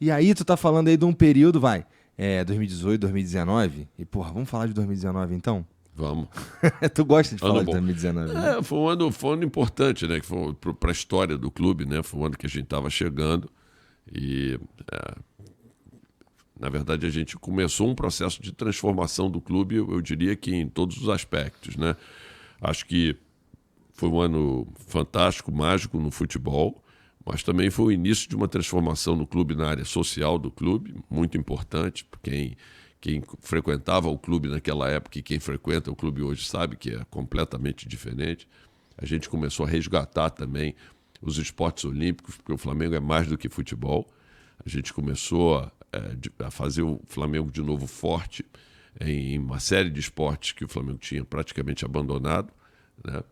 E aí tu tá falando aí de um período, 2018, 2019. E, porra, vamos falar de 2019 então? Vamos. Tu gosta de falar Ano de bom. 2019, né? Foi um ano importante, né? Que foi para a história do clube, né? Foi um ano que a gente estava chegando e, na verdade, a gente começou um processo de transformação do clube, eu diria que em todos os aspectos, né? Acho que foi um ano fantástico, mágico no futebol, mas também foi o início de uma transformação no clube, na área social do clube, muito importante. Quem frequentava o clube naquela época e quem frequenta o clube hoje sabe que é completamente diferente. A gente começou a resgatar também os esportes olímpicos, porque o Flamengo é mais do que futebol. A gente começou a fazer o Flamengo de novo forte em uma série de esportes que o Flamengo tinha praticamente abandonado, né?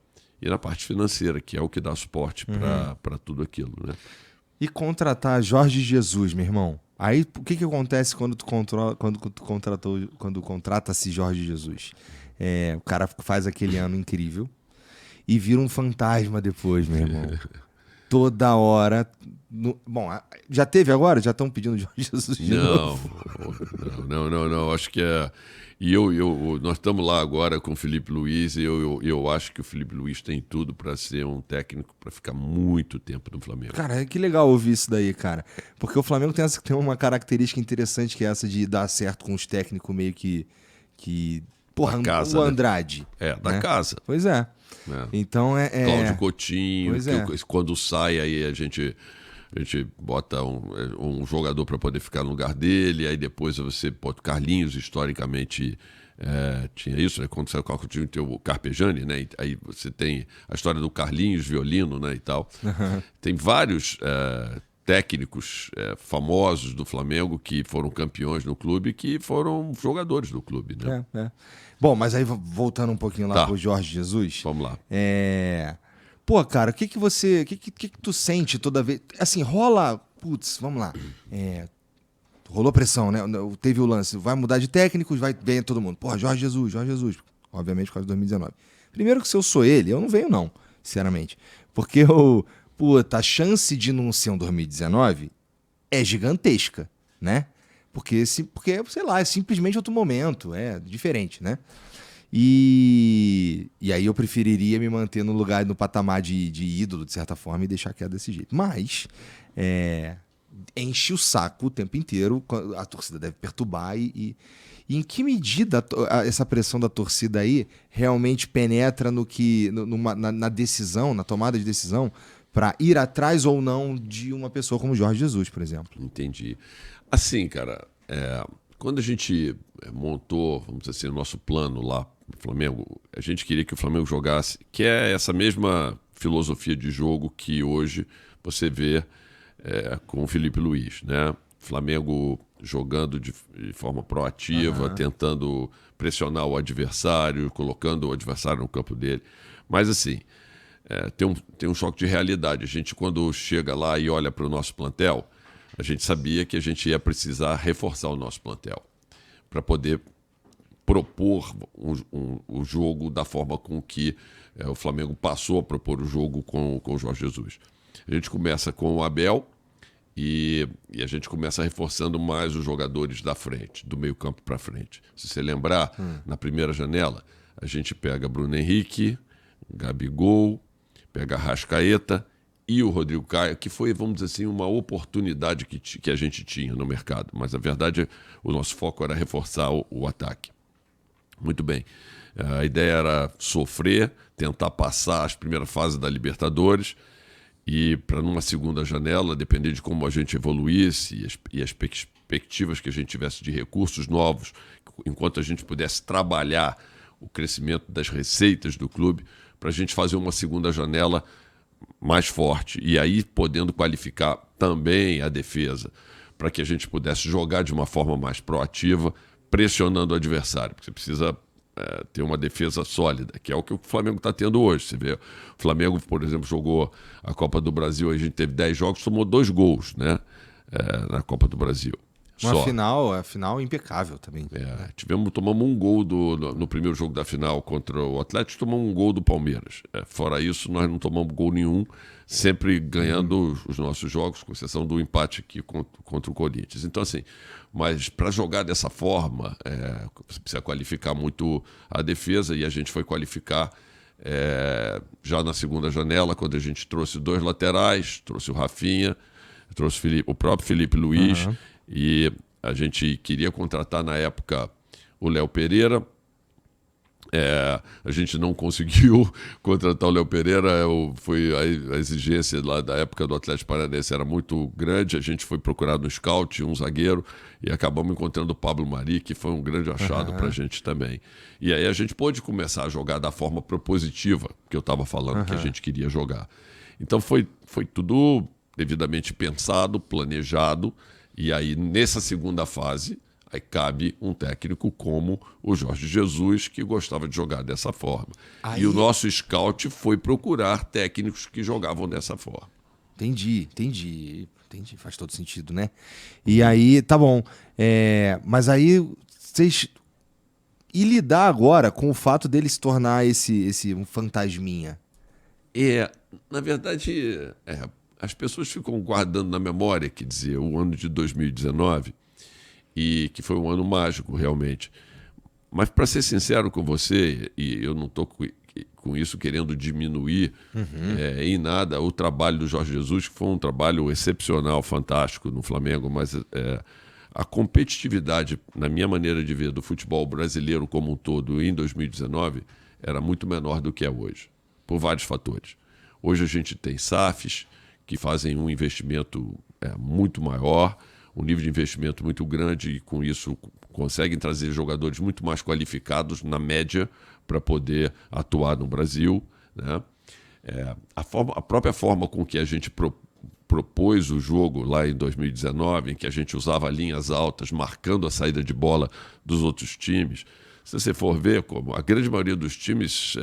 E na parte financeira, que é o que dá suporte para tudo aquilo, né? E contratar Jorge Jesus, meu irmão. Aí, o que acontece quando quando contrata-se Jorge Jesus? O cara faz aquele ano incrível e vira um fantasma depois, meu irmão. Toda hora. Bom, já teve agora? Já estão pedindo Jorge Jesus de novo? Não. Acho que é. E nós estamos lá agora com o Felipe Luiz e eu acho que o Felipe Luiz tem tudo para ser um técnico para ficar muito tempo no Flamengo. Cara, que legal ouvir isso daí, cara. Porque o Flamengo tem uma característica interessante que é essa de dar certo com os técnicos meio que porra, Da casa, o né? Andrade. Da né? casa. Pois é. Então Cláudio Coutinho, Pois quando sai aí a gente bota um jogador para poder ficar no lugar dele, aí depois você bota o Carlinhos, historicamente tinha isso, né? Quando saiu o Coutinho tem o Carpegiani, né? Aí você tem a história do Carlinhos, violino, né? E tal. Tem vários técnicos famosos do Flamengo que foram campeões no clube, que foram jogadores do clube, né? Bom, mas aí voltando um pouquinho lá pro Jorge Jesus. Vamos lá. Pô, cara, o que tu sente toda vez? Assim, rola. Putz, vamos lá. Rolou pressão, né? Teve o lance. Vai mudar de técnicos, vem todo mundo. Porra, Jorge Jesus. Obviamente por causa de 2019. Primeiro que se eu sou ele, eu não venho, não, sinceramente. Porque a chance de não ser um 2019 é gigantesca, né? Porque, sei lá, é simplesmente outro momento, é diferente, né? E aí eu preferiria me manter no lugar, no patamar de ídolo, de certa forma, e deixar quieto desse jeito. Mas enche o saco o tempo inteiro, a torcida deve perturbar e em que medida essa pressão da torcida aí realmente penetra na decisão, na tomada de decisão, para ir atrás ou não de uma pessoa como Jorge Jesus, por exemplo? Entendi. Assim, cara, quando a gente montou, vamos dizer assim, o nosso plano lá no Flamengo, a gente queria que o Flamengo jogasse, que é essa mesma filosofia de jogo que hoje você vê com o Felipe Luiz, né? Flamengo jogando de forma proativa, tentando pressionar o adversário, colocando o adversário no campo dele. Mas assim, tem um choque de realidade. A gente, quando chega lá e olha para o nosso plantel, a gente sabia que a gente ia precisar reforçar o nosso plantel para poder propor o jogo da forma com que o Flamengo passou a propor o jogo com o Jorge Jesus. A gente começa com o Abel e a gente começa reforçando mais os jogadores da frente, do meio campo para frente. Se você lembrar, na primeira janela, a gente pega Bruno Henrique, Gabigol, pega Arrascaeta e o Rodrigo Caio, que foi, vamos dizer assim, uma oportunidade que a gente tinha no mercado. Mas, a verdade, o nosso foco era reforçar o ataque. Muito bem. A ideia era sofrer, tentar passar as primeiras fases da Libertadores e, para numa segunda janela, depender de como a gente evoluísse e as perspectivas que a gente tivesse de recursos novos, enquanto a gente pudesse trabalhar o crescimento das receitas do clube, para a gente fazer uma segunda janela mais forte e aí podendo qualificar também a defesa para que a gente pudesse jogar de uma forma mais proativa, pressionando o adversário, porque você precisa ter uma defesa sólida, que é o que o Flamengo está tendo hoje. Você vê, o Flamengo, por exemplo, jogou a Copa do Brasil, a gente teve 10 jogos, tomou 2 gols, né, na Copa do Brasil. A final impecável também. Tomamos um gol no primeiro jogo da final contra o Atlético, tomamos um gol do Palmeiras. Fora isso, nós não tomamos gol nenhum, sempre ganhando os nossos jogos, com exceção do empate aqui contra o Corinthians. Então, assim, mas para jogar dessa forma, você precisa qualificar muito a defesa, e a gente foi qualificar já na segunda janela, quando a gente trouxe 2 laterais, trouxe o Rafinha, trouxe o próprio Felipe Luiz, e a gente queria contratar na época o Léo Pereira. A gente não conseguiu contratar o Léo Pereira, a exigência lá da época do Atlético Paranaense era muito grande. A gente foi procurar no scout um zagueiro e acabamos encontrando o Pablo Mari, que foi um grande achado para a gente também. E aí a gente pôde começar a jogar da forma propositiva que eu estava falando que a gente queria jogar. Então foi tudo devidamente pensado, planejado, e aí nessa segunda fase aí cabe um técnico como o Jorge Jesus, que gostava de jogar dessa forma. E o nosso scout foi procurar técnicos que jogavam dessa forma. Entendi. Faz todo sentido, né? E aí, tá bom. Mas aí, vocês... E lidar agora com o fato dele se tornar esse um fantasminha? Na verdade, as pessoas ficam guardando na memória, quer dizer, o ano de 2019... e que foi um ano mágico, realmente. Mas, para ser sincero com você, e eu não estou com isso querendo diminuir em nada o trabalho do Jorge Jesus, que foi um trabalho excepcional, fantástico no Flamengo, mas a competitividade, na minha maneira de ver, do futebol brasileiro como um todo em 2019 era muito menor do que é hoje, por vários fatores. Hoje a gente tem SAFs que fazem um investimento muito maior, um nível de investimento muito grande, e com isso conseguem trazer jogadores muito mais qualificados na média para poder atuar no Brasil, né? A própria forma com que a gente propôs o jogo lá em 2019, em que a gente usava linhas altas, marcando a saída de bola dos outros times. Se você for ver, como a grande maioria dos times,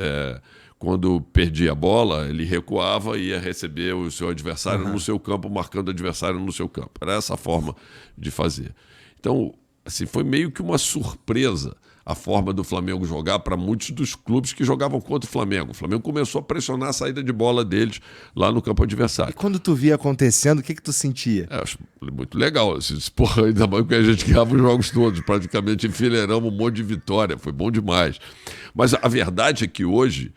quando perdia a bola, ele recuava e ia receber o seu adversário no seu campo, marcando o adversário no seu campo. Era essa a forma de fazer. Então, assim, foi meio que uma surpresa a forma do Flamengo jogar para muitos dos clubes que jogavam contra o Flamengo. O Flamengo começou a pressionar a saída de bola deles lá no campo adversário. E quando tu via acontecendo, o que tu sentia? Acho muito legal. Porra, ainda mais que a gente ganhava os jogos todos. Praticamente enfileiramos um monte de vitória. Foi bom demais. Mas a verdade é que hoje,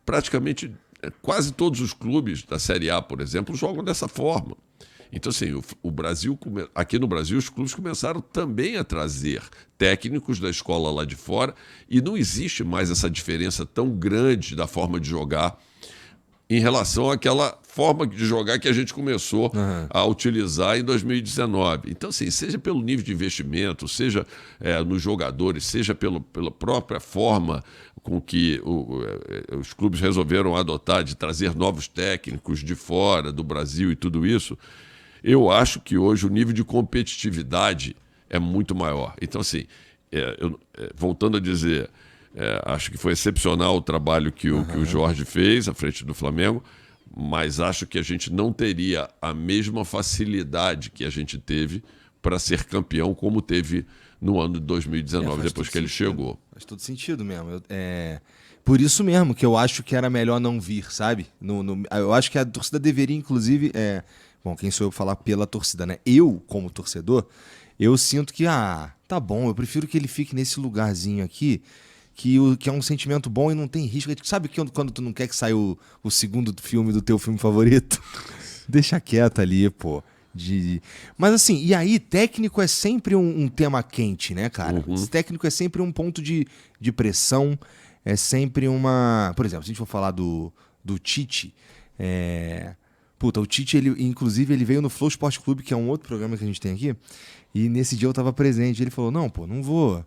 praticamente quase todos os clubes da Série A, por exemplo, jogam dessa forma. Então, assim, aqui no Brasil, os clubes começaram também a trazer técnicos da escola lá de fora, e não existe mais essa diferença tão grande da forma de jogar em relação àquela forma de jogar que a gente começou a utilizar em 2019. Então, assim, seja pelo nível de investimento, seja nos jogadores, seja pela própria forma com que os clubes resolveram adotar de trazer novos técnicos de fora, do Brasil e tudo isso, eu acho que hoje o nível de competitividade é muito maior. Então, assim, voltando a dizer, acho que foi excepcional o trabalho que o Jorge fez à frente do Flamengo, mas acho que a gente não teria a mesma facilidade que a gente teve para ser campeão como teve no ano de 2019, depois que ele chegou. Faz todo sentido mesmo. Por isso mesmo que eu acho que era melhor não vir, sabe? Eu acho que a torcida deveria, inclusive... Bom, quem sou eu falar pela torcida, né? Eu, como torcedor, eu sinto que, tá bom, eu prefiro que ele fique nesse lugarzinho aqui, que é um sentimento bom e não tem risco. Sabe quando tu não quer que saia o segundo filme do teu filme favorito? Deixa quieto ali, pô. Mas assim, e aí, técnico é sempre um tema quente, né, cara? Técnico é sempre um ponto de pressão, é sempre uma... Por exemplo, se a gente for falar do Tite, Puta, o Tite, inclusive, ele veio no Flow Sport Clube, que é um outro programa que a gente tem aqui, e nesse dia eu tava presente. Ele falou, não, pô, não vou.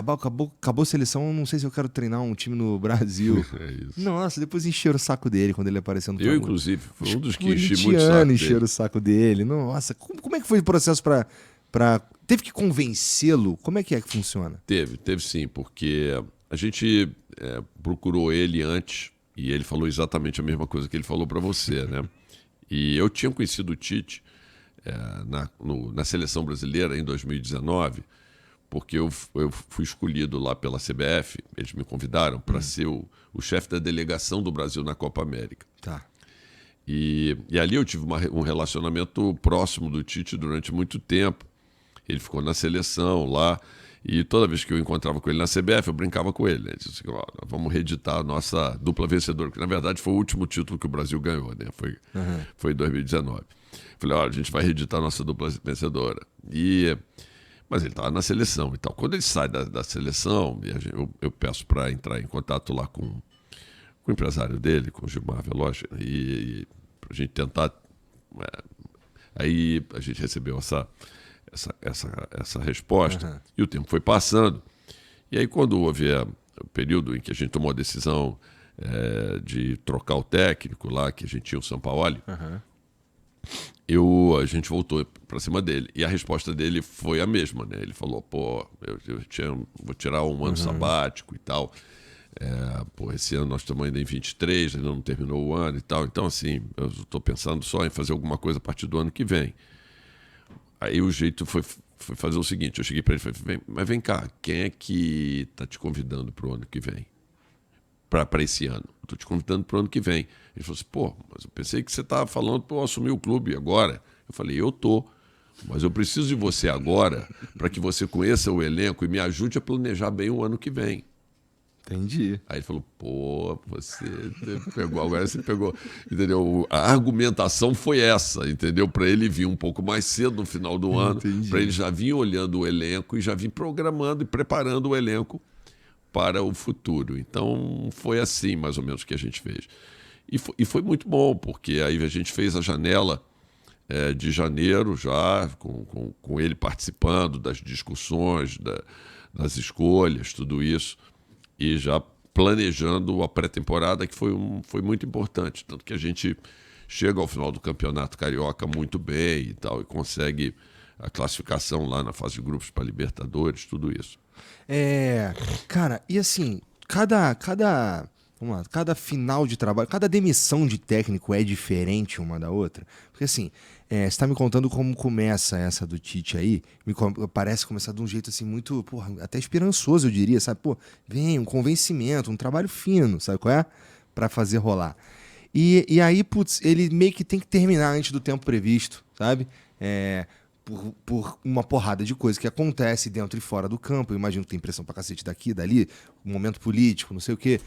Acabou a seleção, não sei se eu quero treinar um time no Brasil. Isso. Nossa, depois encheram o saco dele quando ele apareceu no programa. Eu, inclusive, fui um dos que enchi muito o saco dele. Encheram o saco dele. Nossa, como é que foi o processo pra... Teve que convencê-lo? Como é que funciona? Teve sim, porque a gente procurou ele antes, e ele falou exatamente a mesma coisa que ele falou para você, né? E eu tinha conhecido o Tite na seleção brasileira em 2019, porque eu fui escolhido lá pela CBF, eles me convidaram para ser o chefe da delegação do Brasil na Copa América. Tá. E ali eu tive um relacionamento próximo do Tite durante muito tempo. Ele ficou na seleção lá, e toda vez que eu encontrava com ele na CBF, eu brincava com ele. Ele disse assim, vamos reeditar a nossa dupla vencedora, que na verdade foi o último título que o Brasil ganhou, né? Foi em 2019. Falei, a gente vai reeditar a nossa dupla vencedora. Mas ele estava na seleção e tal. Quando ele sai da seleção, eu peço para entrar em contato lá com o empresário dele, com o Gilmar Veloce, e para a gente tentar... Aí a gente recebeu essa resposta, e o tempo foi passando. E aí, quando houve o período em que a gente tomou a decisão de trocar o técnico lá, que a gente tinha o Sampaoli, a gente voltou para cima dele. E a resposta dele foi a mesma, né? Ele falou, vou tirar um ano sabático e tal. Esse ano nós estamos ainda em 23, ainda não terminou o ano e tal. Então, assim, eu estou pensando só em fazer alguma coisa a partir do ano que vem. Aí o jeito foi fazer o seguinte, eu cheguei para ele e falei, mas vem cá, quem é que está te convidando para o ano que vem? Para esse ano. Estou te convidando para o ano que vem. Ele falou assim, mas eu pensei que você estava falando para eu assumir o clube agora. Eu falei, eu tô, mas eu preciso de você agora para que você conheça o elenco e me ajude a planejar bem o ano que vem. Entendi. Aí ele falou, você pegou, agora você pegou, entendeu? A argumentação foi essa, entendeu? Para ele vir um pouco mais cedo no final do ano, para ele já vir olhando o elenco e já vir programando e preparando o elenco para o futuro. Então foi assim, mais ou menos, que a gente fez. E foi muito bom, porque aí a gente fez a janela de janeiro já, com ele participando das discussões, das escolhas, tudo isso. E já planejando a pré-temporada, que foi muito importante. Tanto que a gente chega ao final do Campeonato Carioca muito bem e tal, e consegue a classificação lá na fase de grupos para Libertadores, tudo isso. Cara, e assim, vamos lá, cada final de trabalho, cada demissão de técnico é diferente uma da outra? Porque assim, você está me contando como começa essa do Tite aí, parece começar de um jeito assim muito, até esperançoso, eu diria, sabe? Vem um convencimento, um trabalho fino, sabe qual é? Pra fazer rolar. E aí, ele meio que tem que terminar antes do tempo previsto, sabe? Por uma porrada de coisa que acontece dentro e fora do campo. Eu imagino que tem pressão pra cacete daqui, dali, um momento político, não sei o quê.